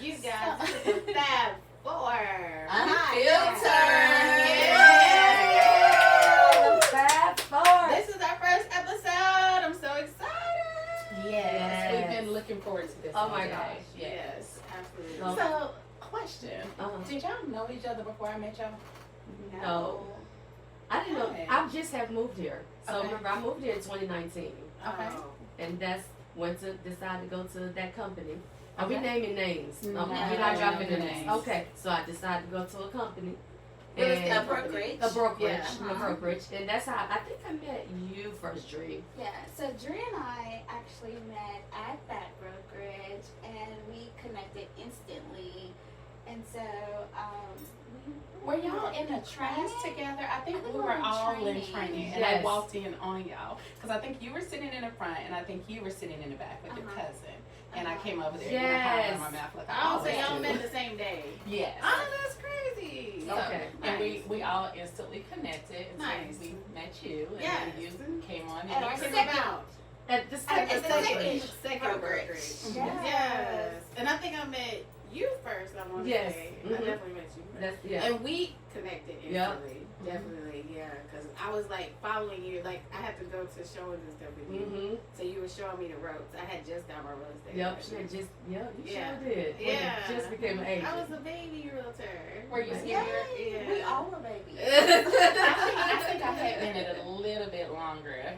You guys, this is the Fab Four. Unfiltered. Yeah. Fab Four. This is our first episode. I'm so excited. Yes. We've been looking forward to this. Oh my day. gosh. Yes, absolutely. Oh. So, question. Uh-huh. Did y'all know each other before I met y'all? No. I didn't know. Okay. I just have moved here. So Okay. remember, I moved here in 2019, Okay. Oh. and that's when to decide to go to that company. Are we Okay. naming names? No, Okay, we're not dropping the no names. names. Okay, so I decided to go to a company. Real estate And brokerage. a brokerage, Yeah. a brokerage, and that's how I think I met you first, Dree. Yeah, so Dre and I actually met at that brokerage and we connected instantly. And so, Were y'all in a class together? I think we were in all in training. training, and I Yes. walked in on y'all because I think you were sitting in the front, and I think you were sitting in the back with your Uh-huh. cousin. And I came over there Yes. and I had my mouth like I Oh, so always y'all do. met the same day. Yes. Oh, that's crazy. So, Okay. And Nice. we all instantly connected. And Nice. so we met you, and Yes. then you came on. And And our What's it second- about? At the At second the brokerage. Second brokerage. Yes. Yes. And I think I met you first, I want to Yes. say. I Mhm. definitely met you first. That's yeah. And we connected Yep. instantly. Definitely, yeah. Because I was like following you. Like, I had to go to showings and stuff with you. Mm-hmm. So you were showing me the ropes. I had just got my real estate. Yep. license. She had just you Yeah. sure did. When you Yeah. just became an agent. I was a baby realtor. Were you yeah, scared? Yeah. we all were babies. I think I had been it a little bit longer.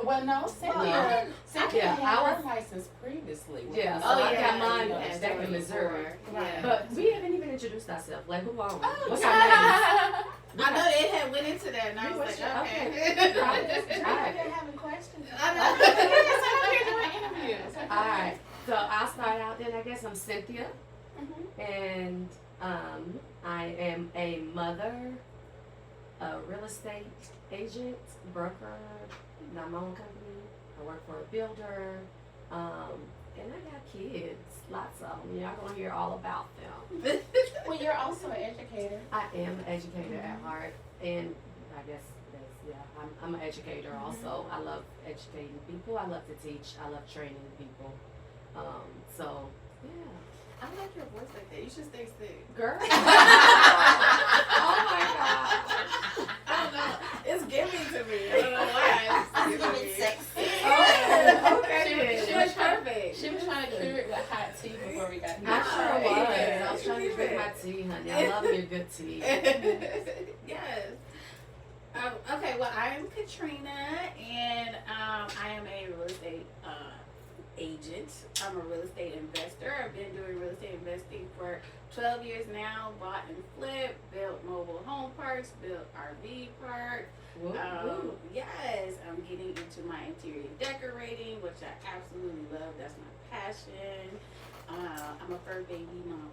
Well, no, Cynthia. Cynthia Yeah, had I her was- license previously. Yeah, Oh, so I yeah. got mine You had back in stories Missouri. before. Right. Yeah. But we haven't even introduced ourselves. Like, who are we? Oh, What's yeah. our names? I know it had went into that, and I was What's like, your- okay. I've been having questions. I know. Yes, I'm here doing interviews. All right. So I'll start out then. I guess I'm Cynthia, Mhm. and I am a mother, a real estate agent, broker, got my own company. I work for a builder, and I got kids, lots of them. Y'all gonna hear all about them. Well, you're also an educator. I am an educator at heart, and I guess that's, yeah, I'm an educator also. I love educating people. I love to teach. I love training people. So, yeah. I like your voice like that. You should stay sick. Girl. Oh my god. I don't know. It's giving to me. I don't know why. It's giving sexy. Oh, okay. She was perfect. She was trying to cure it with hot tea before we got here. I sure was. Yeah. I was trying to drink my tea, honey. I love me a good tea. Yes. Okay, well, I am Katrina, and I am a real estate agent. I'm a real estate investor. I've been doing real estate investing for 12 years now. Bought and flipped, built mobile home parks, built RV parks. Woo, woo. Yes, I'm getting into my interior decorating, which I absolutely love. That's my passion. I'm a fur baby mom,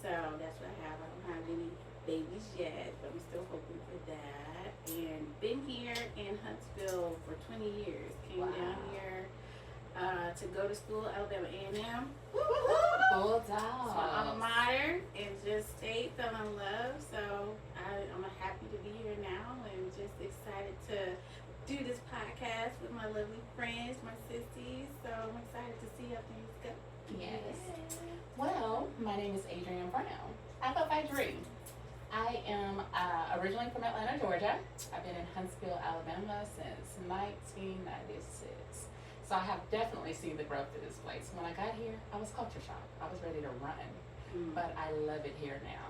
so that's what I have. I don't have any babies yet, but I'm still hoping for that. And been here in Huntsville for 20 years. Came down here to go to school, Alabama A&M. Full So I'm a dog. mater and just stayed, fell in love. So I'm happy to be here now and just excited to do this podcast with my lovely friends, my sissies. So I'm excited to see how things go. Yes. Well, my name is Adrienne Brown. I go by Dree. I am originally from Atlanta, Georgia. I've been in Huntsville, Alabama since 1996. So I have definitely seen the growth of this place. When I got here, I was culture shock. I was ready to run, but I love it here now.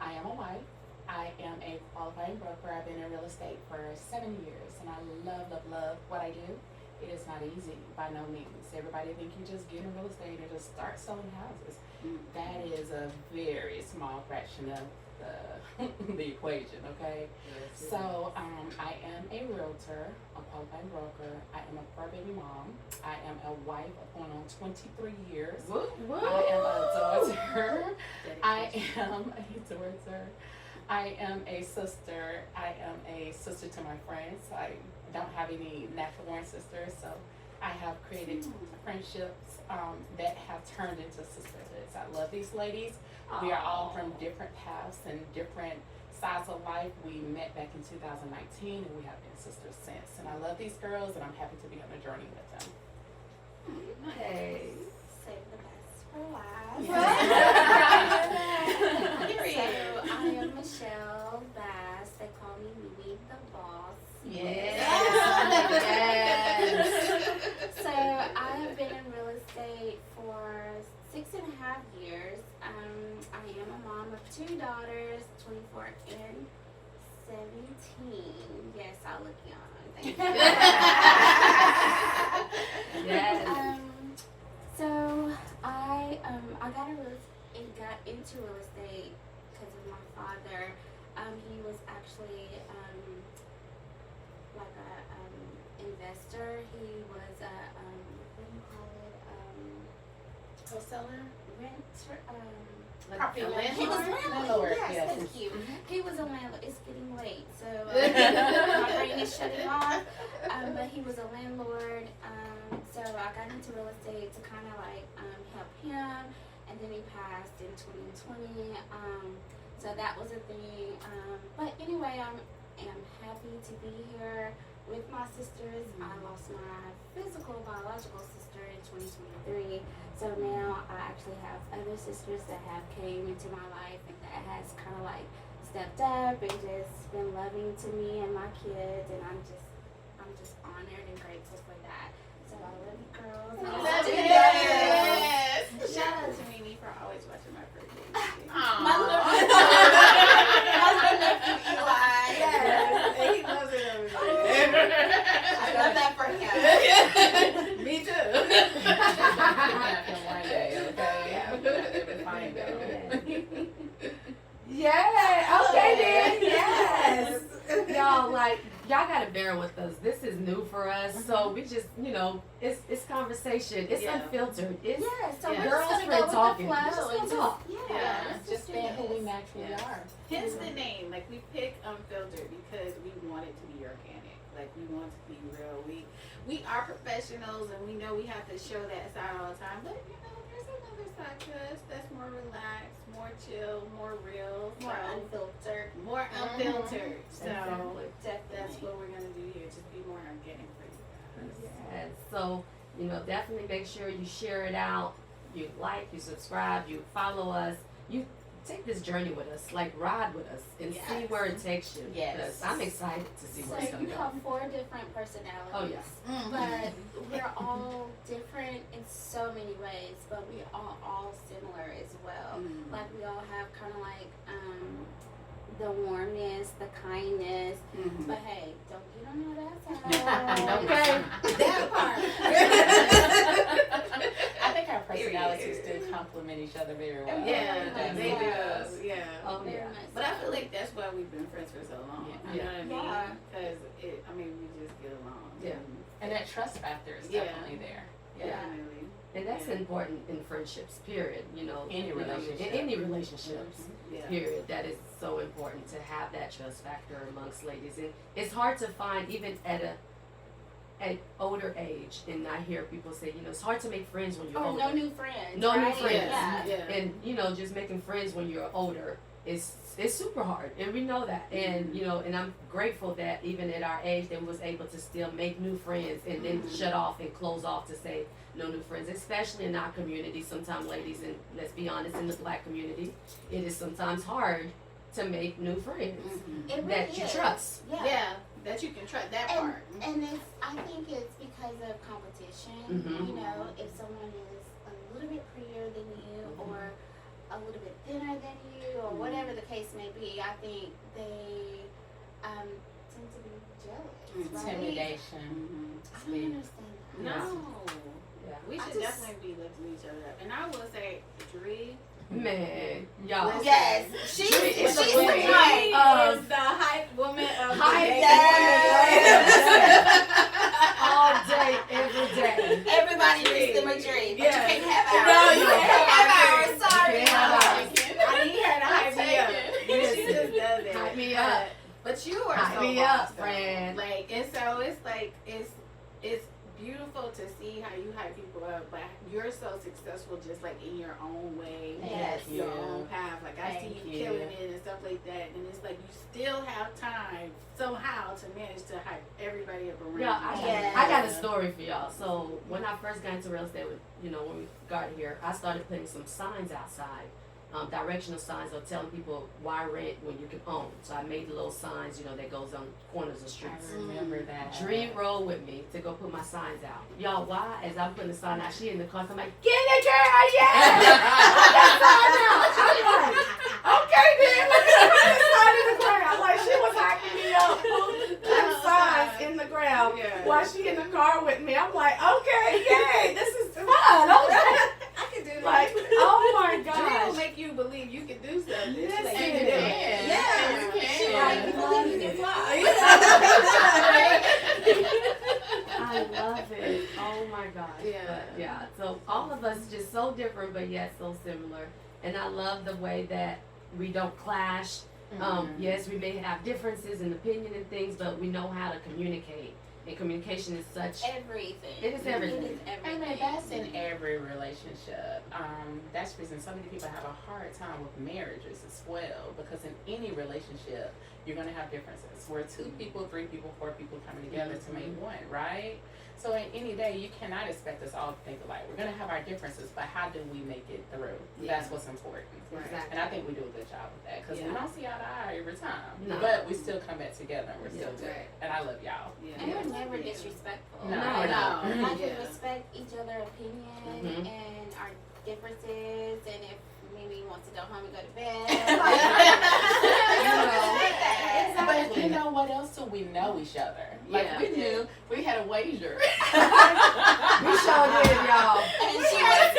I am a wife. I am a qualifying broker. I've been in real estate for 7 years, and I love, love, love what I do. It is not easy by no means. Everybody think you just get in real estate and just start selling houses. That is a very small fraction of the equation, okay? So I am a realtor, a qualified broker. I am a fur baby mom. I am a wife of going on 23 years. Woo, woo. I am a daughter. I am a daughter. I am a sister. I am a sister to my friends. I don't have any natural born sisters, so I have created friendships that have turned into sisterhoods. I love these ladies. We are all from different paths and different sides of life. We met back in 2019 and we have been sisters since. And I love these girls and I'm happy to be on a journey with them. Hey. Save the best for last. Yes. 6.5 years. I am a mom of 2 daughters, 24 and 17. Yes, I look young. Thank you. Yes. So I got into real estate because of my father. He was actually like a investor. He was a what do you call it? Wholesaler? Renter. Property He was landlord? landlord. Yes, Yes. thank you. He was a landlord. It's getting late, so my brain is shutting off. But he was a landlord. So I got into real estate to kind of like help him, and then he passed in 2020. So that was a thing. But anyway, I am happy to be here with my sisters. I lost my physical biological sister in 2023. So now I actually have other sisters that have came into my life and that has kind of like stepped up and just been loving to me and my kids, and I'm just honored and grateful for that. So I love you girls. I Love you. Yes. Shout out to Mimi for always watching my birthday. My little nephew Eli. Yes, and he loves it over there. I love that for him. Me too. One day, okay? Yeah, okay then, yes. Y'all, like, y'all gotta bear with us. This is new for us, so we just, it's conversation. It's Yeah. unfiltered. It's Yeah, so Yeah. we're girls just gonna friend go with talking. the We're flow just and gonna just, talk. Yeah. let's Just do being who we this. naturally Yeah. are. Hence the name. Like, we picked Unfiltered because we want it to be organic. Like, we want it to be real. We are professionals, and we know we have to show that side all the time. But there's another side to us that's more relaxed, more chill, more real, More so- unfiltered. more unfiltered. So Exactly. that's what we're gonna do here. Just be more organic for you guys. Yes. So, definitely make sure you share it out. You like, you subscribe, you follow us. You take this journey with us, like ride with us and see Yes. where it takes you. Yes. 'Cause I'm excited to see So where it's gonna you go. have 4 different personalities. Oh, yes. But we're all different in so many ways, but we are all similar as well. Mm. Like we all have kind of like the warmness, the kindness. Mhm. But hey, don't get on that side. Okay. That part. I think our personalities do complement each other very well. Yeah, Yes. they Yes. do. Yeah. Oh, Very yeah. much But I so. feel like that's why we've been friends for so long. Yeah. You know what I mean? Yeah. Because we just get along. Yeah. And that trust factor is Yeah. definitely there. Yeah. Definitely. And that's important in friendships, period. Any relationship. In any relationships, Yeah. period. That is so important to have that trust factor amongst ladies. And it's hard to find even at older age. And I hear people say, it's hard to make friends when you're Or older. no new friends. No new right? friends. Yeah. Yeah. And just making friends when you're older is super hard, and we know that. And and I'm grateful that even at our age that we was able to still make new friends and then shut off and close off to say no new friends, especially in our community. Sometimes, ladies, and let's be honest, in the Black community, it is sometimes hard to make new friends Mhm. It really that you is. trust. Yeah. Yeah. That you can trust that part. And I think it's because of competition. Mhm. If someone is a little bit prettier than you or a little bit thinner than you or whatever the case may be, I think they tend to be jealous, right? Intimidation. Mhm. I don't understand that. No. Yeah. We I should just- definitely be lifting each other up. And I will say, Dree. Man, y'all. Listen. Yes, she's It's the a woman. one. Is the hype woman of Hype the All day, every day. Everybody needs them a dream, but Yeah. you can't have ours. No, you can't have ours. ours. Sorry. You can't have ours. I need her to hype me up. I'll She just does it. Hype me up. But you are Hype so me boss, up, though. friend. Like, and so it's like it's beautiful to see how you hype people up, but you're so successful just like in your own way, Yes. your own path. Like I see Thank you you. killing it and stuff like that, and it's like you still have time somehow to manage to hype everybody up around. Yeah, you. I got a story for y'all. So when I first got into real estate, when we got here, I started putting some signs outside directional signs or telling people why rent when you can own. So I made the little signs, that goes on corners of streets. I remember that. Dream rolled with me to go put my signs out. Y'all, why? As I'm putting the sign out, she in the car, so I'm like, get it, girl, yeah! Put that sign out. I'm like, okay then, let me put this sign in the ground. Like, she was hacking me up, putting signs in the ground Yeah. while she in the car with me. I'm like, okay, yay, this is fun, okay. I can do that. Like, oh my Dream gosh. will make you believe you can do something. Yes, Like, it you can do is. it. Yeah, Yeah. you can. She like, you believe you can fly. I love it. Oh my gosh. Yeah. But yeah. So all of us just so different, but yet so similar. And I love the way that we don't clash. Yes, we may have differences in opinion and things, but we know how to communicate. And communication is such. Everything. It is everything. It is I everything. mean, that's in every relationship. That's the reason so many people have a hard time with marriages as well. Because in any relationship, you're going to have differences. Where 2 people, 3 people, 4 people coming together to make one, right? So in any day, you cannot expect us all to think alike. We're going to have our differences, but how do we make it through? Yeah. That's what's important. Exactly. And I think we do a good job with that because we Yeah. don't see eye to eye every time. No. But we still come back together and we're still Yeah. good. And I love y'all. Yeah. And we're never disrespectful. No, No, we're not. no. Like we Yeah. respect each other's opinion Mhm. and our differences, and if maybe he wants to go home and go to bed. But you know what else do we know each other? Like Yeah. we knew we had a wager. We sure did, y'all. And she was.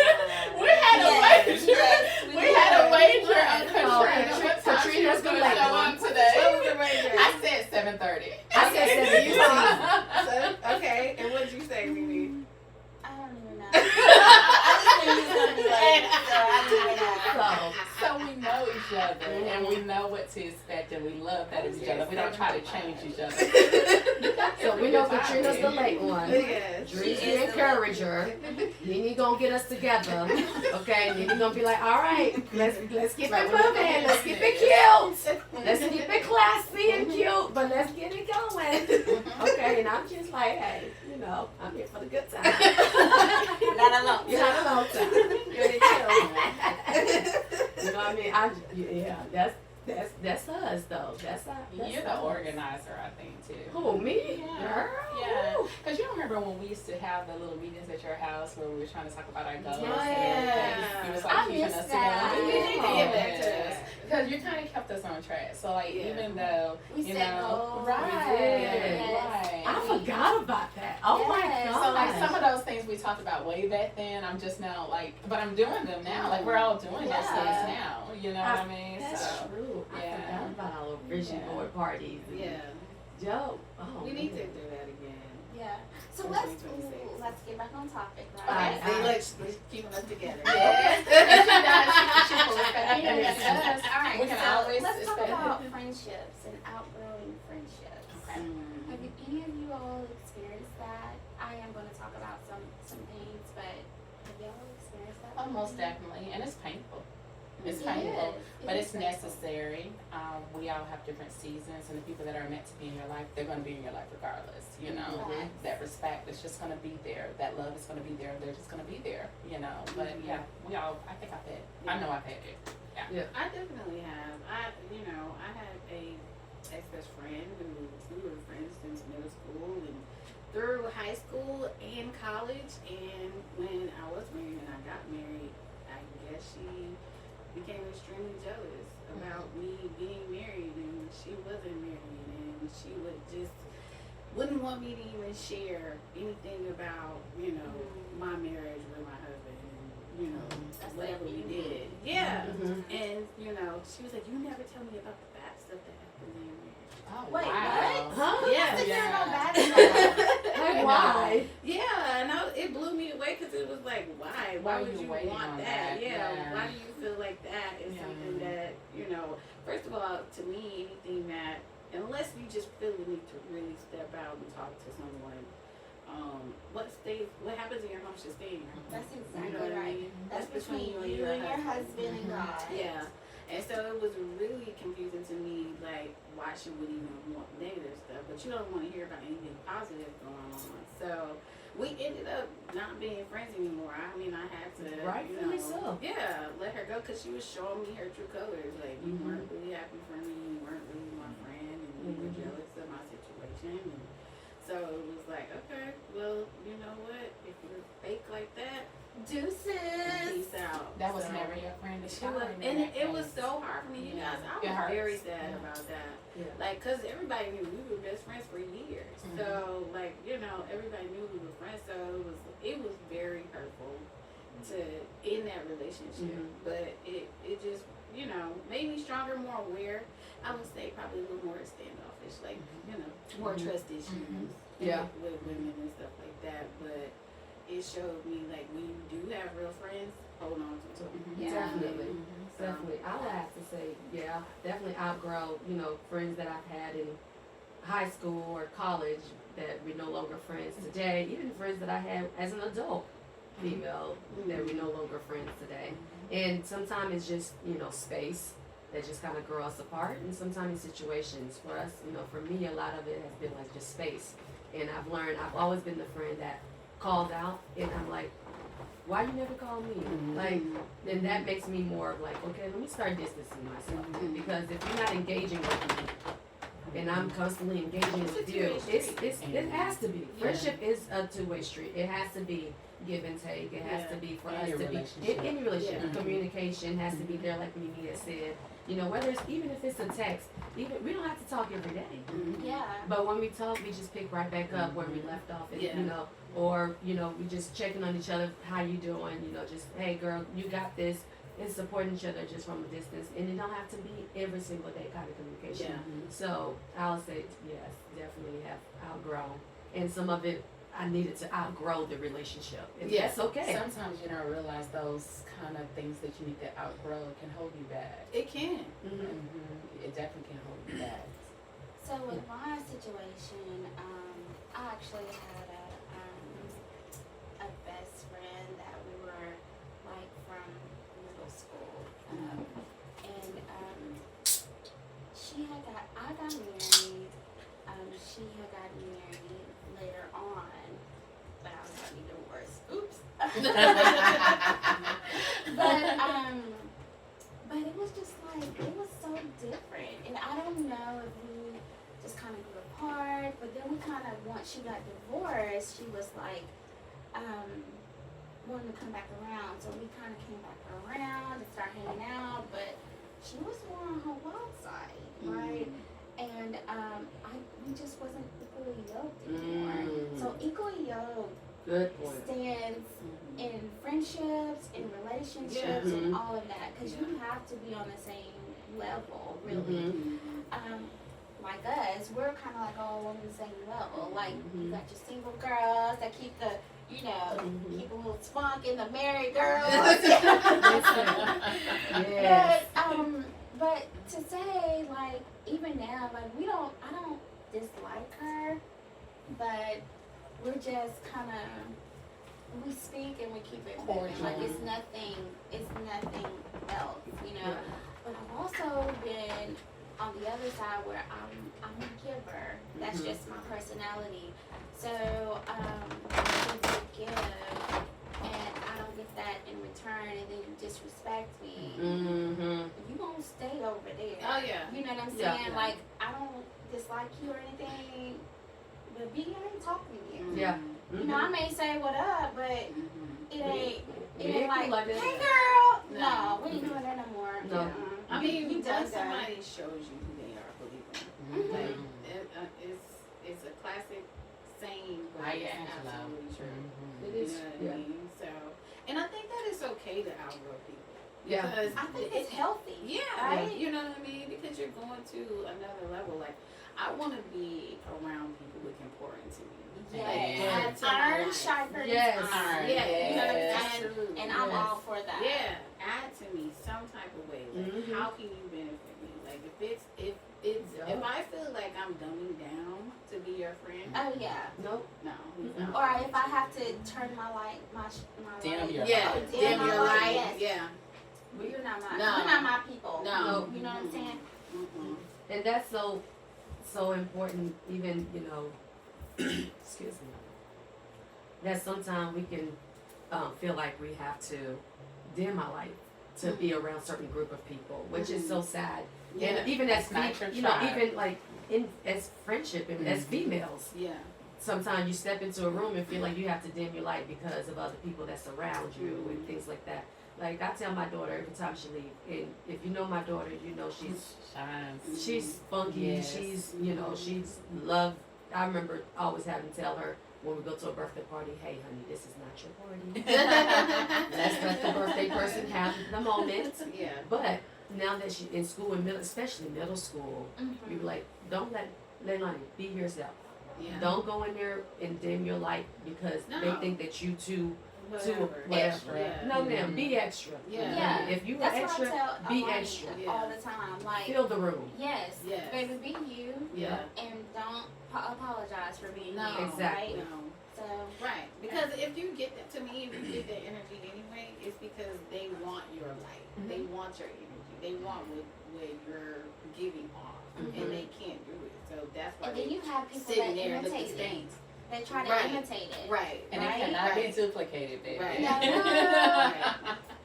We had a wager. Yes, We had a wager on Oh, Katrina. What time she Katrina's was going to the late show one. up today? What was the wager? I said 7:30. I said 7:15. So, okay, and what did you say, Mimi? I don't even know. I just knew he was gonna be late, so I didn't even know. So, So we know each other and we know what to expect and we love that of each other. We don't try to change each other. so we know Katrina's the late one. Yes. Dre's She the is the encourager. Nene gonna get us together. Okay, Nene gonna be like, all right, let's keep Right, it we're moving. gonna Let's do keep this. it cute. Let's keep it classy and cute, but let's get it going. Okay, and I'm just like, hey, I'm here for the good time. Not alone. You're not alone time. You're the chill. You know what I mean? Yeah, that's us though. That's You're the us. organizer, I think, too. Who, me? Yeah. Girl. Yeah, because you remember when we used to have the little meetings at your house where we were trying to talk about our goals Yeah. and everything. It was like I keeping miss us that. together. We need to get back to that. Because you kind of kept us on track. So like Yeah. even though We you set know, goals. right, We did. right. I forgot about that. Oh my Yes. god. So like some of those things we talked about way back then, I'm just now like, but I'm doing them now. Like we're all doing those Yeah. things now. You know what I mean? That's So true. I yeah. forgot about our little vision Yeah. board parties. Yeah. Dope. Oh, We need to man. do that again. Yeah. So For let's 2026. let's get back on topic, Okay. right? See, let's keep us together. Yes. All right. We can so always let's talk expect- about friendships and outgrowing friendships. Have you, any of you all experienced that? I am going to talk about some things, but have y'all experienced that? Oh, most definitely, and it's painful. It's It painful, is. but It it's is painful. necessary. We all have different seasons, and the people that are meant to be in your life, they're going to be in your life regardless. You know, Right. that respect is just going to be there. That love is going to be there. They're just going to be there. You know, but yeah, we all. I think I've had. I know I've had it. I definitely have. I had a ex-best friend who we were friends since middle school and through high school and college. And when I was married and I got married, I guess she became extremely jealous about me being married, and she wasn't married, and she wouldn't want me to even share anything about my marriage with my husband and That's whatever like we you. did. Yeah. Mhm. And she was like, you never tell me about the bad stuff that happened in your marriage. Oh Wait, wow. Huh? Yeah. There are no Yeah. bad stuff. Like, why? Yeah, and it blew me away because it was like, why? Why Why would you you waiting want on that? that? Yeah. Yeah. Why do you feel like that is Yeah. something that First of all, to me, anything that unless you just feel the need to really step out and talk to someone, what happens in your home should stay in your home. That's You exactly know what I right. mean? That's between you and your husband and God. Yeah. And so it was really confusing to me, like, why she would even want negative stuff, but you don't want to hear about anything positive going on. So we ended up not being friends anymore. I mean, I had to Rightfully so. Yeah, let her go because she was showing me her true colors. Like, you Mhm. weren't really happy for me, you weren't really my friend, and you were Mhm. jealous of my situation. And so it was like, okay, well, you know what? If you're fake like that, Deuces. peace out. That was So, never your friend. to She was, shine in and that it was case. so hard for me, you Yeah. guys. I It was hurts. very sad Yeah. about that. Yeah. Like, cause everybody knew we were best friends for years. Mhm. So, like, you know, everybody knew we were friends. So it was very hurtful to in that relationship. Mhm. But it just, you know, made me stronger, more aware. I would say probably a little more standoffish, like, you know, more Mhm. trust issues Mhm. Yeah. with women and stuff like that. But it showed me like when you do have real friends, hold on to them. Yeah. Definitely. So, Definitely. I would have to say, yeah, definitely outgrow, friends that I've had in high school or college that we're no longer friends today. Even friends that I had as an adult, female, that we're no longer friends today. And sometimes it's just, space that just kind of grow us apart. And sometimes it's situations for us, for me, a lot of it has been like just space. And I've learned, I've always been the friend that calls out and I'm like, why you never call me? Like, then that makes me more of like, okay, let me start distancing myself. Because if you're not engaging with me, and I'm constantly engaging It's a with you, two-way it has to be. Yeah. Friendship is a two-way street. It has to be give and take. It has to be for Any us to relationship. be in any relationship. Yeah. Communication has to be there, like Mimi had said. Whether it's even if it's a text, even we don't have to talk every day. Yeah. But when we talk, we just pick right back up where we left off, and, Yeah. or we just checking on each other. How you doing? Just hey, girl, you got this, and supporting each other just from a distance. And it don't have to be every single day kind of communication. Yeah. So I'll say yes, definitely have outgrown, and some of it I needed to outgrow the relationship, and Yeah. that's okay. Sometimes you don't realize those kind of things that you need to outgrow can hold you back. It can. Mhm. It definitely can hold you back. So with my situation, I actually had a best friend that we were like from middle school, and I got married. She had gotten married later on, but I was already divorced. Oops. But it was just like it was so different, and I don't know if we just kind of grew apart. But then we kind of once she got divorced, she was like wanting to come back around, so we kind of came back around and started hanging out. But she was more on her wild side, right? And we just wasn't equally yoked anymore. So equally yoked Good point. stands in friendships, in relationships, Yeah. and all of that, because you have to be on the same level, really. Like us, we're kind of like all on the same level. Like you got your single girls that keep the, keep a little spunk in the married girls. Yes. But to say like even now, like I don't dislike her, but we're just kind of we speak and we keep it moving. Like it's nothing else, Yeah. But I've also been on the other side where I'm a giver. That's just my personality. So I give, and I don't get that in return, and then you disrespect me. You won't stay over there. Oh yeah. You know what I'm Yeah. saying? Like I don't dislike you or anything, but B, I ain't talking to you. Yeah. I may say what up, but it ain't. It ain't like, like that. hey girl. No. No, we ain't doing that no more. No. I mean, you done once that. somebody shows you who they are, believe them. Mhm. Like it's a classic saying, but Maya it's Angelou. absolutely true. It You is. know what Yeah. I mean? So, and I think that it's okay to outgrow people. Yeah. Because I think it's healthy. yeah, Right? you know what I mean? Because you're going to another level. Like, I want to be around people who can pour into me. Yes. Add to my Iron life. sharpens Yes. iron. Yeah, you know what I mean? Yes. Absolutely. And I'm Yes. all for that. Yeah, add to me some type of way. Like, Mhm. how can you benefit me? Like, if Yeah. if I feel like I'm dumbing down to be your friend, Oh yeah. Nope. no. Mhm. no. Or if I have to turn my light, my Dim light. your Yeah, light. dim my your light, light. yes. Yeah. Well, you're not my. No. You're not my people. No. You know what I'm saying? Mm-mm. And that's so important, even, excuse me, that sometimes we can feel like we have to dim our light to be around certain group of people, which is so sad. Yeah. And even as It's not your you know, tribe. even like as friendship and as females, Yeah. sometimes you step into a room and feel like you have to dim your light because of other people that's around you and things like that. Like I tell my daughter every time she leaves, and if you know my daughter, you know Shines. she's funky. Yes. She's she's loved. I remember always having to tell her when we go to a birthday party, hey honey, this is not your party. Let's let the birthday person have the moment. Yeah. But now that she's in school, and especially middle school, Mhm. you be like, don't let Leilani be yourself. Yeah. Don't go in there and dim your light because they No. think that you too Whatever. extra. Yeah. No, ma'am, be extra. Yeah. Yeah. If you are That's extra, what I tell be Amani extra. Yeah. all the time. Like, Fill the room. yes, Yes. baby, be you, Yeah. and don't apologize for being No. you. Exactly. Right? No. So, Right. Because if you get that, to me, if you get that energy anyway, it's because they want your light. They want your energy. They want what you're giving off. And they can't do it. So that's why and then they you have people sitting that there looking imitate it. stained. They try to Right. imitate it. Right. And it Right? cannot be Right. duplicated, baby. Right. No.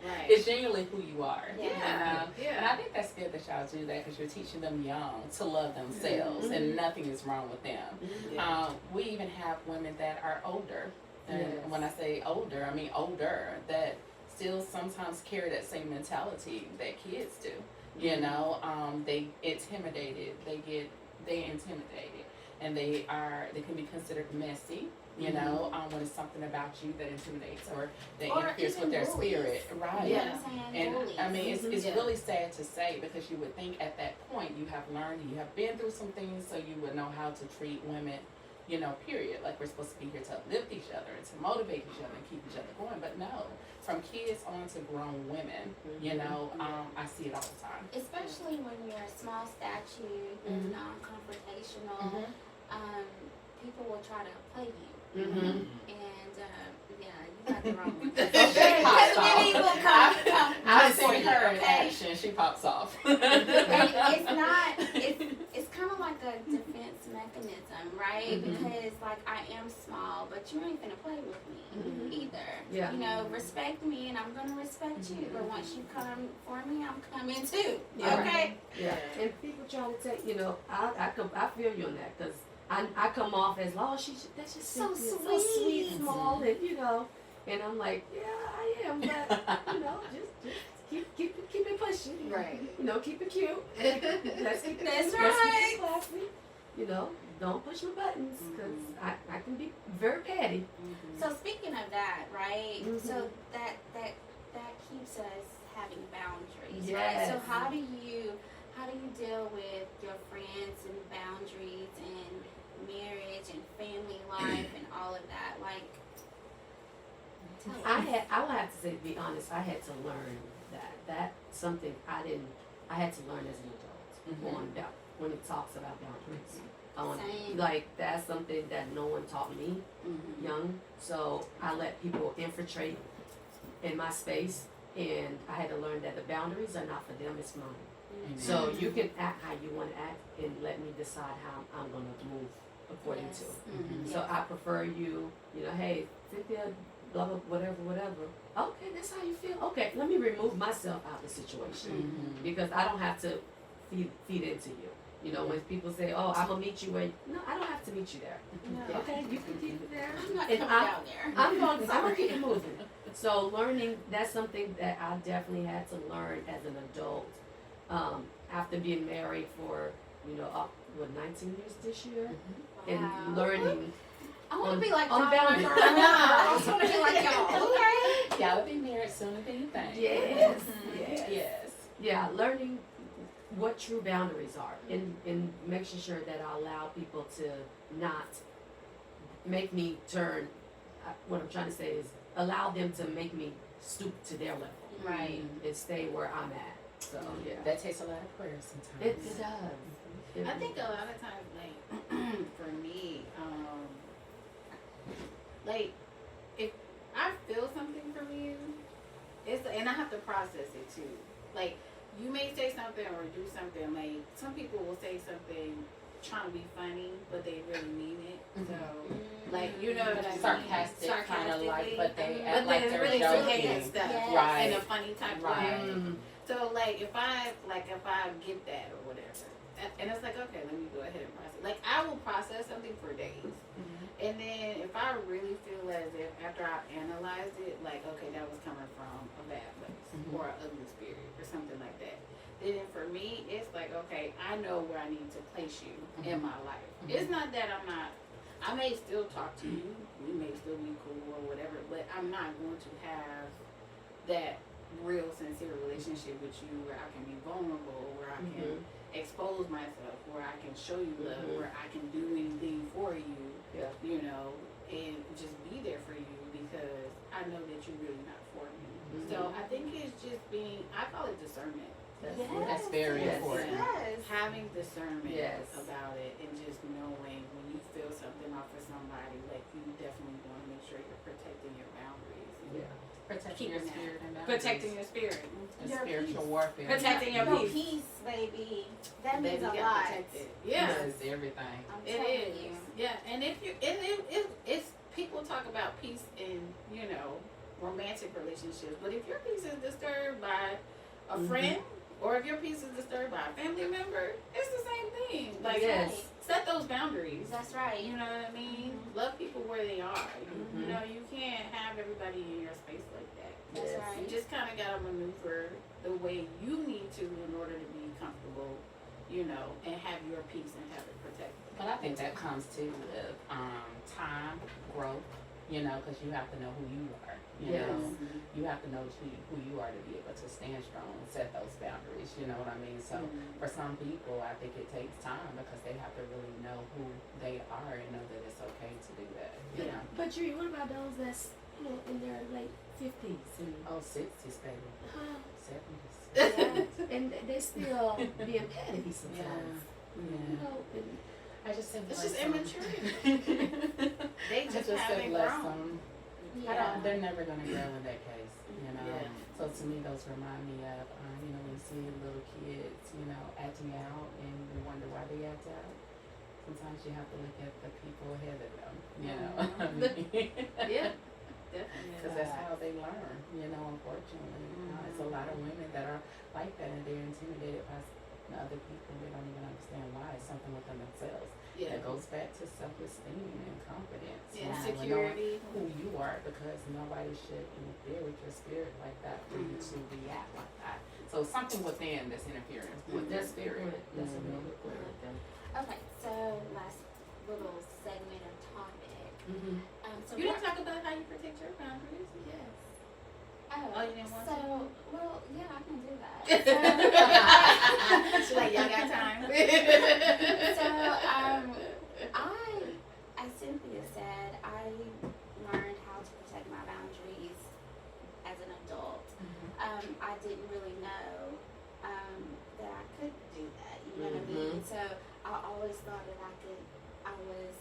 Right. It's genuinely who you are. Yeah. You know? And Yeah. I think that's good that y'all do that because you're teaching them young to love themselves and nothing is wrong with them. Yeah. We even have women that are older. And Yes. when I say older, I mean older, that still sometimes carry that same mentality that kids do. You know, they intimidated, they intimidated, and they can be considered messy. You know, when it's something about you that intimidates or that Or interferes even with their bullies. spirit, right? You know Yeah. what I'm saying? And Bullies. I mean, it's Yeah. really sad to say because you would think at that point you have learned, you have been through some things, so you would know how to treat women, period. Like we're supposed to be here to uplift each other and to motivate each other and keep each other going. But no, from kids on to grown women, I see it all the time. Especially when you're a small statue and non-confrontational, people will try to play you. Mm-hmm. And yeah, you got the wrong one. She pops Because many off. will come I've for seen you, her in okay? action. She pops off. And it's not. It's kind of like a defense mechanism, right? Because like I am small, but you ain't gonna play with me either. Yeah. You know, respect me, and I'm gonna respect you. But once you come for me, I'm coming too. Yeah. Okay. Yeah, and people trying to take, I feel you on that because I come off as, oh, that's just So so sweet, sweet. small, and I'm like, yeah, I am, but just keep it pushing, Right. Keep it cute. Let's keep it, That's let's right. keep it classy. Don't push my buttons because I can be very petty. So speaking of that, right? Mhm. So that keeps us having boundaries, right? Yes. So how do you deal with your friends and boundaries and marriage and family life and all of that? Like, tell us. I will have to say, to be honest, I had to learn that. That's something I had to learn as an adult when it talks about boundaries. Same. Like that's something that no one taught me young. So I let people infiltrate in my space, and I had to learn that the boundaries are not for them; it's mine. So you can act how you want to act, and let me decide how I'm going to move according Yes. to. So I prefer you. Hey, Cynthia, blah blah whatever. Okay, that's how you feel. Okay, let me remove myself out of the situation because I don't have to feed into you. When people say, "Oh, I'm gonna meet you where," no, I don't have to meet you there. No. Okay, you can keep it there. I'm not And coming down there. I'm gonna keep it moving. So learning, that's something that I definitely had to learn as an adult. After being married for 19 years this year, Wow. and learning. I want to on- be like on y'all. boundaries. I just want to be like y'all. Okay. Y'all will be married sooner than you think. Yes, Yes. Yeah, learning what true boundaries are, and making sure that I allow people to not make me turn. What I'm trying to say is allow them to make me stoop to their level Right. and stay where I'm at. So yeah, That takes a lot of prayer sometimes. it does. I think a lot of times, like, for me, like, if I feel something from you, and I have to process it too. Like, you may say something or do something, like, some people will say something trying to be funny, but they really mean it. Mhm. So, like, you know what I mean? Sarcastic, kind of like, but they But act like then they're really some hating joking. stuff Yes. Right. in a funny type Right. way. Mhm. So like if I get that or whatever, and it's like, okay, let me go ahead and process. Like I will process something for days, Mhm. and then if I really feel as if after I analyzed it, like okay, that was coming from a bad place Mhm. or an ugly spirit or something like that. Then for me, it's like okay, I know where I need to place you in my life. Mhm. It's not that I'm not. I may still talk to you. We may still be cool or whatever, but I'm not going to have that real sincere relationship with you where I can be vulnerable, where I can expose myself, where I can show you love, Mhm. where I can do anything for you, Yeah. you know, and just be there for you because I know that you're really not for me. Mhm. So I think it's just being, I call it discernment. That's Yes. it. That's very Yes. important. Yes. Having discernment Yes. about it and just knowing when you feel something off of somebody, like you definitely want to make sure you're protecting your boundaries. And Yeah. Protecting Keeping your that. spirit and boundaries. protecting your spirit. And Your spiritual peace. warfare. Protecting your Your peace. peace, baby. That means Baby, a you lot. gotta protect it. Yeah. This is everything. I'm It telling is. you. Yeah, and if you it's people talk about peace in, you know, romantic relationships, but if your peace is disturbed by a Mhm. friend or if your peace is disturbed by a family member, it's the same thing. Like Yes. set those boundaries. That's right. You know what I mean? Mhm. Love people where they are. You Mhm. know, you can't have everybody in your space like that. That's Yes. right. You just kind of gotta maneuver the way you need to in order to be comfortable, you know, and have your peace and have it protected. But I think that comes too with time, growth, you know, because you have to know who you are. You Yes. know, you have to know who you are to be able to stand strong and set those boundaries. You know what I mean? So for some people, I think it takes time because they have to really know who they are and know that it's okay to do that. You know? But Yuri, what about those that's in their late 50s and Oh, 60s, baby. huh? 70s. and they still being petty sometimes. You Yeah. know, and I just think It's just immaturity. They I just just haven't think less grown. they're never gonna grow in that case, you know. Yeah. So to me, those remind me of, you know, when you see little kids, you know, acting out, and you wonder why they act out. Sometimes you have to look at the people ahead of them, you know. Yeah, definitely. Because that's how they learn, you know. Unfortunately, it's a lot of women that are like that, and they're intimidated by other people. They don't even understand why. It's something within themselves. Yeah. That goes back to self-esteem and confidence. Yeah, you know, and knowing security. who you are, because nobody should interfere with your spirit like that for you to react like that. So something within that's interfering with their that's spirit. good. That's a real good point. Okay, so last little segment of topic. Mm-hmm. So You what- didn't talk about how you protect your boundaries. Yes. Oh, you didn't want so, to? well, yeah, I can do that. She's like, y'all got time. So, as Cynthia said, I learned how to protect my boundaries as an adult. I didn't really know that I could do that. You know what I mean? So I always thought that I was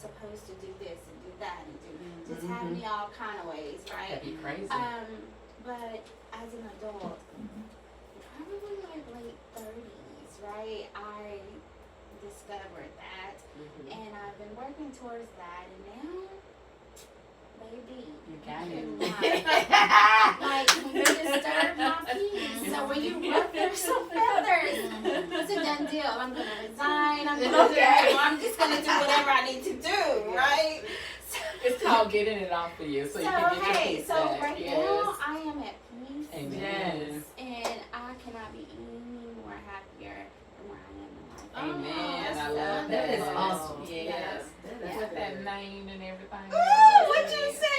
supposed to do this and do that and do just have me all kind of ways, right? That'd be crazy. But as an adult, probably like late 30s, right? I discovered that, and I've been working towards that, and now, baby, You got it. cannot. Like, when you disturb my peace, so when you ruffle some feathers, it's a done deal. I'm gonna resign. I'm just gonna do whatever I need to do, right? It's called getting it off of you so you can get your peace so back. right Yes. now I am at peace. Amen. And I cannot be any more happier than where I am in life. Amen. that's I love That is that. awesome. Yes. That's With that name and everything. Oh, what'd you say,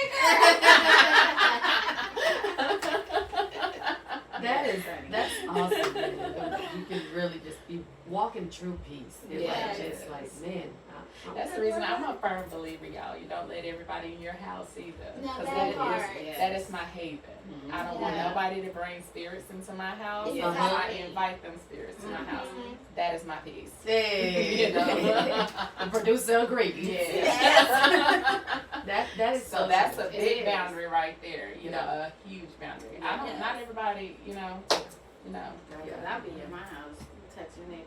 That's awesome. Man. You can really just be walking true peace. It's Yes. like just like, man. That's the reason I'm a firm believer, y'all. You don't let everybody in your house either. No, 'Cause that that part. is that is my haven. I don't want Yeah. nobody to bring spirits into my house. Yeah. So I invite them spirits to my house. Mhm. That is my peace. Hey, You know? the producer agreed. Yes. That is So that's true. a It big is. boundary right there. You know, a huge boundary. I don't. Yes. Not everybody. You know. Cause I'll be in my house touching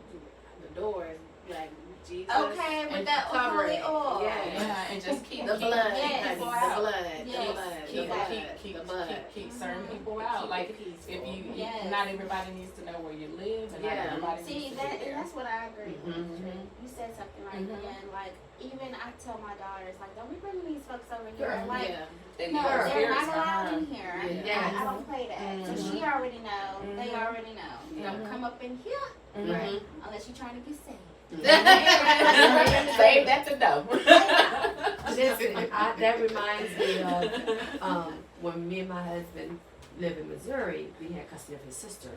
the doors, like Jesus. Okay, with And that cover holy it. oil. Yeah, and just keep The blood, Yes. honey, People the out. blood, Yes. the blood, keep the blood, keep the blood. keep certain people out. Keep Like it peaceful. if you, Yes. not everybody needs to know where you live, and not Yeah. everybody See, needs to that, be and there. that's what I agree with. Mhm. You said something right Mhm. then. Like, even I tell my daughters, like, don't be bringing these folks over here. Girl, Like, Yeah. They no, need their they're spirits not allowed behind. in here. Yeah. I don't play that. So Mhm. she already know. They Mhm. already know. Don't Mhm. come up in here Mhm. unless you're trying to get saved. Save that to know. Listen, that reminds me of when me and my husband live in Missouri. We had custody of his sister,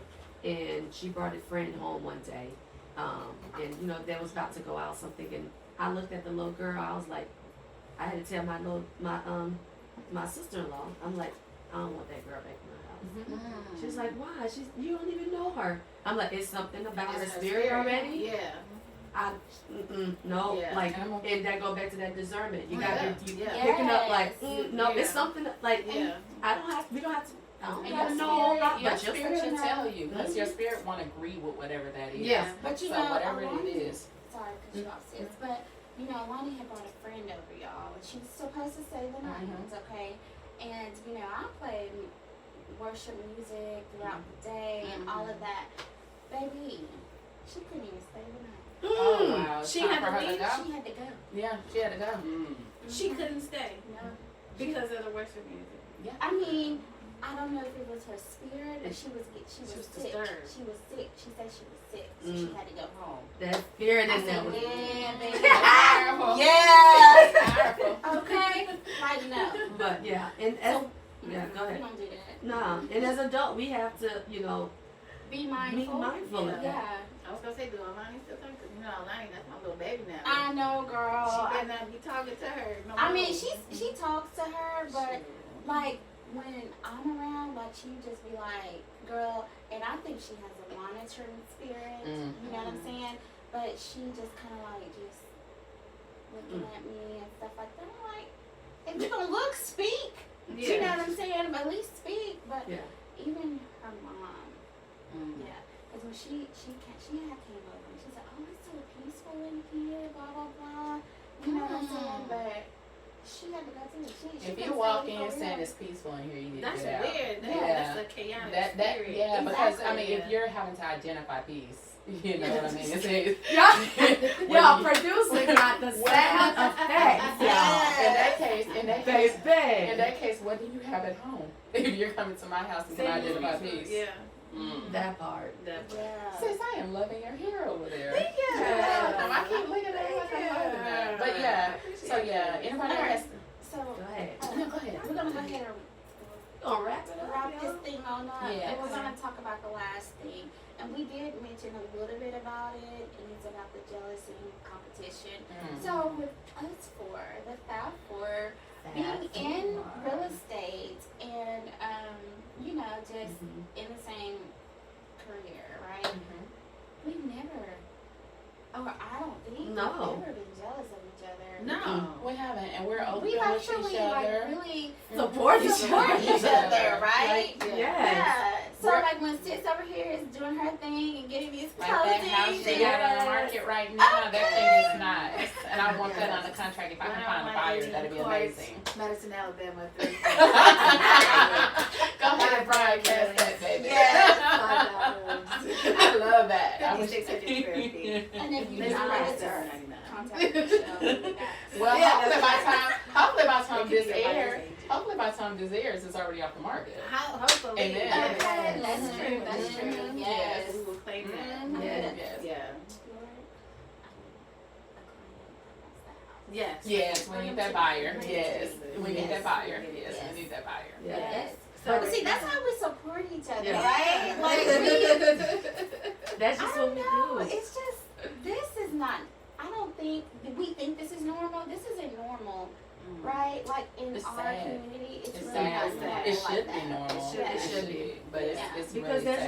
and she brought a friend home one day, and you know they was about to go out something, and I looked at the little girl. I was like, I had to tell my sister-in-law. I'm like, I don't want that girl back in my house. She's like, why? You don't even know her. I'm like, it's something about her It's her spirit already. Yeah. No, Yeah. like, And I'm a- and that go back to that discernment. You gotta Yeah. you Yeah. picking up like, Yes. no, Yeah. it's something like, Yeah. we don't have to. I don't And gotta your know a whole spirit, lot, your but your spirit spirit will tell you, because Mhm. your spirit won't agree with whatever that is. Yeah. But you So know, whatever it Alani- is. Sorry, because you off sis. But, you know, Lonnie had brought a friend over, y'all. And she was supposed to say the night, okay? And, you know, I played worship music throughout the day and all of that. Baby, she couldn't even stay the night. Oh wow. It's She time had for to her leave? go. She had to go. Yeah, she had to go. She couldn't stay No. because of the worship music. I mean, I don't know if it was her spirit or she was was sick. disturbed. She was sick. She said she was sick, so she had to go home. That spirit I in said, them. yeah, baby. Powerful. Yes. Powerful. Okay. Like no. But yeah, and as So, yeah, go We ahead. don't do that. No, and as adult, we have to, Be be mindful. mindful of that. Yeah. I was gonna say, do Alani still talk? Because you know Alani, that's my little baby now. I know, girl. She better not be talking to her. No I more. mean, she talks to her, but like when I'm around, like she just be like, girl, and I think she has a monitoring spirit. Mm. You know what I'm saying? But she just kind of like just looking at me and stuff like that. I'm like, if you gonna look, speak. You know what I'm saying? But at least speak. But Yeah. even her mom, Mm. yeah, because when she had came over and she said, oh, it's so peaceful in here, blah blah blah. You know what I'm saying? But she had to go too. She If couldn't you walk stay in over saying here. it's peaceful in here, you need That's to get out. weird. Yeah. That's a chaotic That spirit. yeah, because I mean, Exactly. if you're having to identify peace, you know what I mean. Y'all producing got the sound effects, y'all. In that case, Baby. in that case, what do you have at home? If you're coming to my house and can identify peace. Yeah. That part. That Yeah. Sis, I am loving your hair over there. Thank you. Yeah, I keep looking at it like I'm loving that. But yeah, so yeah, anybody has So Go ahead. no, go ahead. we're gonna go ahead and Gonna wrap it up. wrap this thing on up. Yes. And we're gonna talk about the last thing. And we did mention a little bit about it, and it's about the jealousy competition. Mm. So with us four, the Fab Four, being in real estate and you know, just in the same career, right? Mhm. We've never, or I don't think No. we've ever been jealous of each other. No. We haven't, and we're open We've with actually each other. like really Support each support other. each other, right? Yeah. Yeah. So We're- like when Sis over here is doing her thing and getting these Like that house closings, you got on the market right now, that thing Okay. is nice. And I want that on the contract. If I can find a buyer, that'd be amazing. Madison, Alabama. 3. Go ahead and broadcast that, baby. Yes. I love that. 5600 square feet. and if you There's a not price ready to there. contact Michelle. Well, Yeah, hopefully that's by the time this It could be a airs, buyer's agent. hopefully by the time this airs, it's already off the market. Hopefully. Amen. Yes. Okay, that's Mhm. true. That's Mhm. true. Yes. Yes. We will claim that. Mhm. Yeah. Yes. Yeah. Yes. Yes, we need that buyer. Yes, we need Yes. that buyer. Yes, Yes. we need that buyer. Yeah. Yes. So But see, that's how we support each other, Yeah. right? Like we, that's I just don't what we know. do. It's just this is not. I don't think we think this is normal. This isn't normal, right? Like in It's our sad. community, it's It's really sad. not normal. It like should be that. normal. should- it should be. But it's, Yeah. it's Because really there's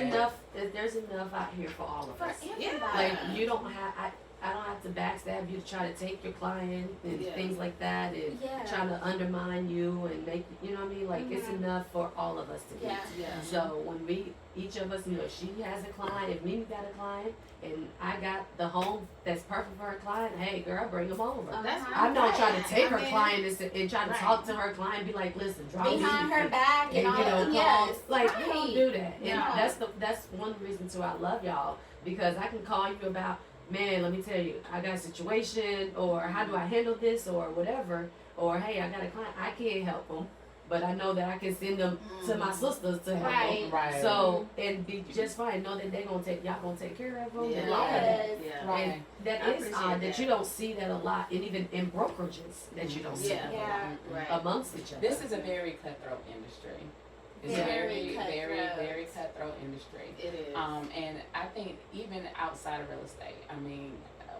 sad. enough out here for all of For us. everybody. Like you don't have I don't have to backstab you to try to take your client and Yeah. things like that, and Yeah. trying to undermine you and make you know what I mean. Like it's enough for all of us to Yeah. eat. Yeah. So when each of us, if she has a client, if Mimi got a client, and I got the home that's perfect for her client, hey girl, bring them over. That's I'm not trying to take I her mean, client and try to right. talk to her client, be like, listen, drop me Behind her back and and all that. call. Yes. Like we don't Right. do that, and No. that's one reason too I love y'all, because I can call you about, man, let me tell you, I got a situation, or how do I handle this, or whatever, or hey, I got a client, I can't help them, but I know that I can send them to my sisters to help them. Right. Right. So and be just fine. Know that y'all gonna take care of them. Yeah. And all of that. Yeah. Right. And that I is appreciate odd that that. you don't see that a lot, and even in brokerages that you don't see Yeah. that a Yeah. Right. lot amongst each other. This is a very cutthroat industry. It's Very a very, cutthroat. very cutthroat industry. It is. And I think even outside of real estate, I mean,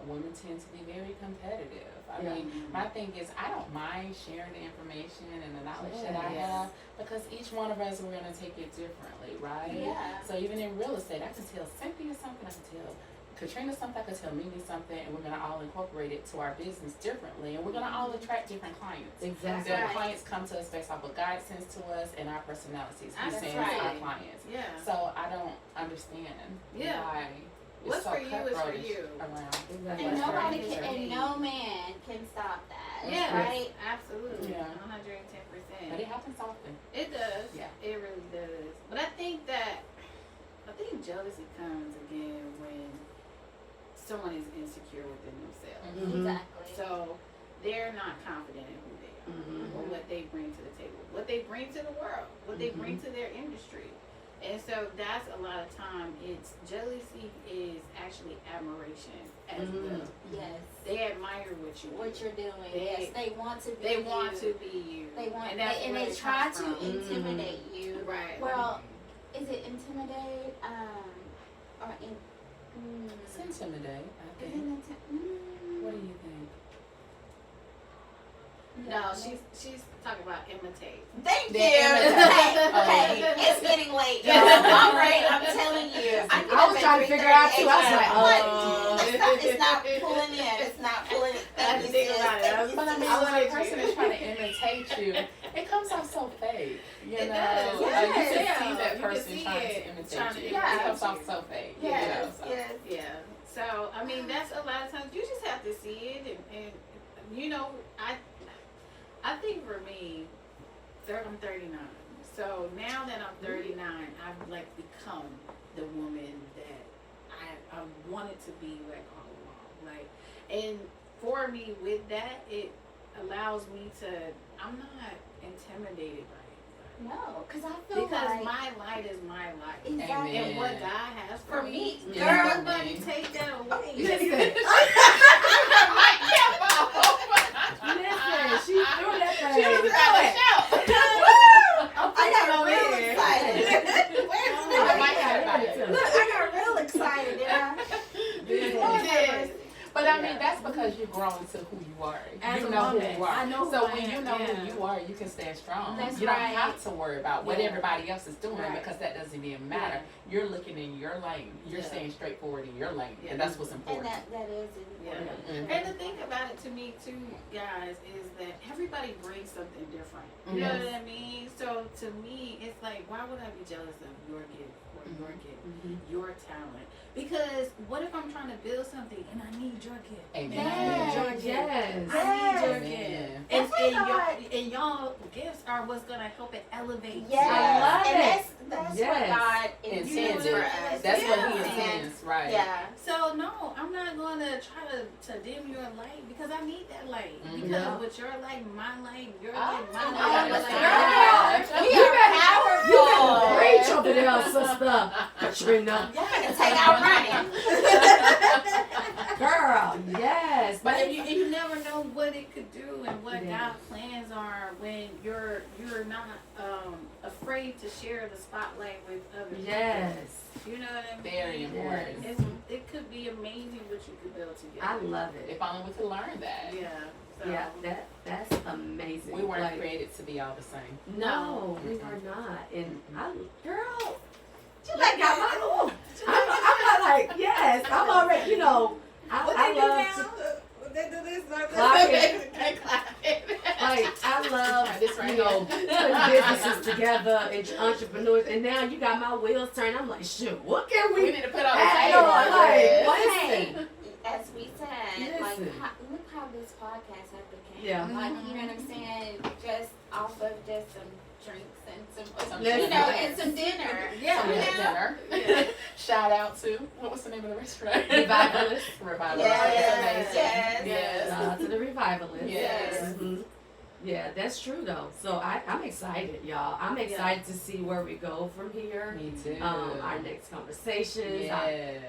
women tend to be very competitive. I Yeah. mean, my thing is, I don't mind sharing the information and the knowledge that I Yes. have, because each one of us, we're going to take it differently, right? Yeah. So even in real estate, I can tell Cynthia something, I can tell Katrina something, I can tell Mimi something, and we're going to all incorporate it to our business differently, and we're going to all attract different clients. Exactly. The Right. clients come to us based off what God sends to us and our personalities. He That's sends right. our clients. Yeah. So I don't understand Yeah. why it's What's so for you is for cutthroatish you. around. Exactly. And That's nobody right. can, and no man can stop that. Yeah. Right? Absolutely. Yeah. 110%. But it happens often. It does. Yeah. It really does. But I think jealousy comes again when someone is insecure within themselves. Mhm. Exactly. So they're not confident in who they are Mhm. or what they bring to the table, what they bring to the world, what they bring to their industry. And so that's a lot of time. It's jealousy is actually admiration as well. Yes. They admire what you What do. you're doing. They- Yes. They want to be They you. want to be you. They want. and that's and where they it try comes to from. intimidate you. Right. Well, is it intimidate? Or in? It's intimidate, I Is it think. What do you think? No, she's talking about imitate. Thank The you. imitate. Okay, it's getting late, y'all. I'm ready. I'm telling you. I was trying to figure out too. I was like, what? It's not pulling in. It's not pulling. I had to think about it. I was- But I mean, I when a wanted person you. is trying to imitate you, it comes off so fake. You It know, does. you Yes. can see You that can person see trying it, to imitate trying to you. imitate It comes off you. so fake. Yes. You know, so. Yes. Yeah. So I mean, that's a lot of times you just have to see it, and you know, I think for me, I'm 39. So now that I'm 39, I've like become the woman that I wanted to be like all along. Like, and for me with that, it allows me to. I'm not intimidated by it. No, because I feel Because like my light is my light. exactly. And what God has for me, Yeah. girl, nobody take that away. Listen, listen, she threw that thing. She was about to shout. I got real here. excited. I might have about it. Look, I got real excited, did I? Yes. But I mean, that's because you've grown to who you are. As you a know woman, who you are. I know so who I when you am, know yeah. who you are, you can stand strong. That's you don't right. have to worry about what Yeah. everybody else is doing Right. because that doesn't even matter. You're looking in your lane. You're Yeah. staying straightforward in your lane, Yeah. and that's what's And important. that is important. Yeah. Mhm. And the thing about it to me too, guys, is that everybody brings something different. You know Yes. what I mean? So to me, it's like, why would I be jealous of your gift or your gift, your talent? Because what if I'm trying to build something and I need your gift? Amen. And I need your gift. Yes. I need your Amen. gift. That's And, what and, God- y'all gifts are what's gonna help it elevate. Yes. I love and it. that's Yes. what God intends Intended. for us. That's what he Yeah. intends, right? Yeah. So no, I'm not gonna try to dim your light because I need that light. Mhm. Because Yeah. with your light, my light, your Oh, light, my oh, light, that's like, right. We You are better- powerful. You better preach over there, sister Katrina. Yeah, take out running. Girl, yes. But if you never know what it could do and what Yeah. God's plans are when you're not afraid to share the spotlight with other Yes. people. You know what I mean? Very important. It could be amazing what you could build together. I love it. If only we could learn that. Yeah. So. Yeah, that's amazing. We weren't Like, created to be all the same. No, we were not. And girl, You like got my own. I'm not like, yes, I'm already, I What they do love Like, I love, This right you know, here. putting businesses together and entrepreneurs, and now you got my wheels turning. I'm like, shoot, what can We we need to put on the add table. on? Like, Hey, listen. as we said, like, Listen. look how this podcast has become. Yeah. Like, you know what I'm saying? Just off of just some drinks and some, Listen. you know, and some dinner. Yeah. Some You good know? dinner. Shout out to, what was the name of the restaurant? Revivalist. Revivalist. Yes, It's amazing. yes. Yes. Shout out to the Revivalists. Yes. Mhm. Yeah, that's true though. So I'm excited, y'all. I'm excited to see where we go from here. Me too. Our next conversations. Yes.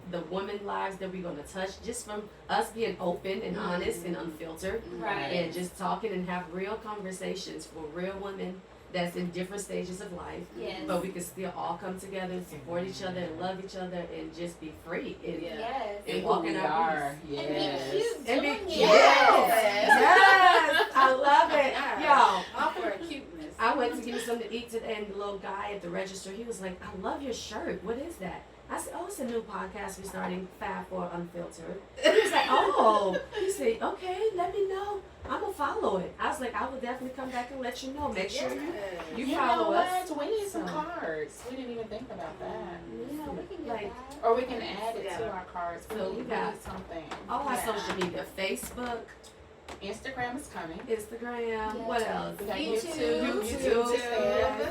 The women lives that we're gonna touch, just from us being open and honest and unfiltered, Right. and just talking and have real conversations for real women that's in different stages of life. Yes. But we can still all come together and support each other and love each other and just be free. And, Yeah. Yes. and And walk who in we our are. peace. And be Yes. cute And be doing it. yes. Yes. I love it. Y'all. All for cuteness. I went to get me something to eat today, and the little guy at the register, he was like, "I love your shirt. What is that?" I said, "Oh, it's a new podcast we're starting, Fab for Unfiltered." He was like, "Oh." He said, "Okay, let me know. I'm gonna follow it." I was like, "I will definitely come back and let you know. Make sure you You follow know us." what? We need some So- cards. We didn't even think about that. Yeah, we can get Like, that. Or we can add it to Yeah. our cards. So we need got something. All our Yeah. social media: Facebook, Instagram is coming. Instagram. What else? We got YouTube. YouTube.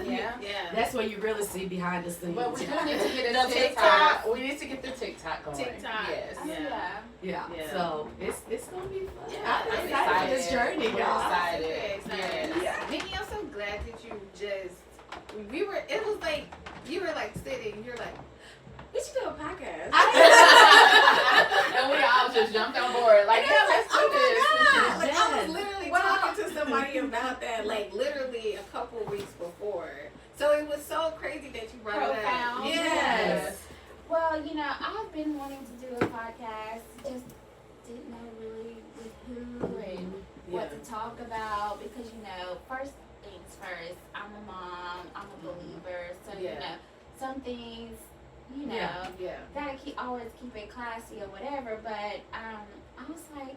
Yeah. Yeah. That's where you really see behind the scenes. But we do need to get No, a TikTok. TikTok. We need to get the TikTok going. TikTok. Yes. Oh, Yeah. yeah. Yeah. Yeah. So it's gonna be fun. Yeah, I'm I'm excited for this journey, We're y'all. excited. Excited. Yes. Minnie, I'm so glad that you just it was like you were like sitting, you're like, We should do a podcast. And we all just jumped on board. Like, yeah, let's do oh this. my God. Like, I Yes. was literally Wow. talking to somebody about that, like literally a couple weeks before. So it was so crazy that you brought it up. Profound. Yes. Well, you know, I've been wanting to do a podcast, just didn't know really with who and what to talk about because, you know, first things first, I'm a mom, I'm a believer, so, you Yeah. know, some things, you know, Yeah. Yeah. gotta always keep it classy or whatever, but I was like,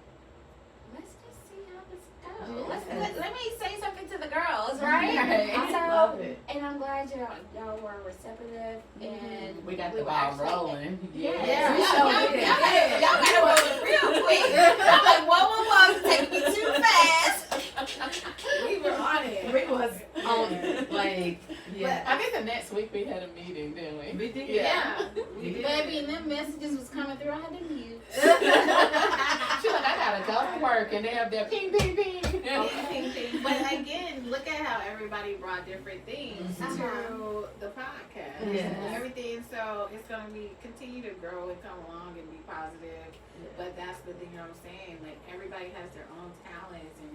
let's just see how this goes. Yes. Let me say something to the girls, right? I So, love it. and I'm glad y'all were receptive and We got the were ball actually- rolling. Yeah. Yeah, we Y'all- sure y'all- did. y'all gotta roll it real quick. I'm like, whoa, take me too fast. We were on it. We was on it. Like, yeah. I think the next week we had a meeting, didn't we? We did. Yeah. We did. Baby, and them messages was coming through. I had to mute. She's like, I gotta go to work, and they have their ping, ping, ping. But again, look at how everybody brought different things Mhm. to the podcast. Yes. And everything, so it's gonna continue to grow and come along and be positive. But that's the thing I'm saying. Like everybody has their own talents, and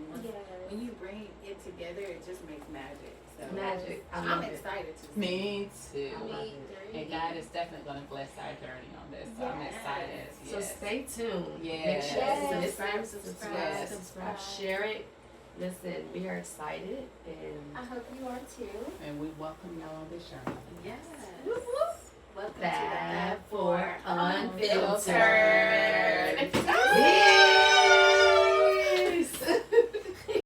when you bring it together, it just makes magic. So Magic. I I'm love it. excited to see. Me too. Me three. And God is definitely going to bless our journey on this, so I'm Yes. excited. So Yes. stay tuned. Yes. Make sure Yes. to subscribe, Yes. subscribe, share it. Listen, we are excited and I hope you are too. And we welcome y'all on this journey. Yes. Welcome to the Fab Fab for Unfiltered.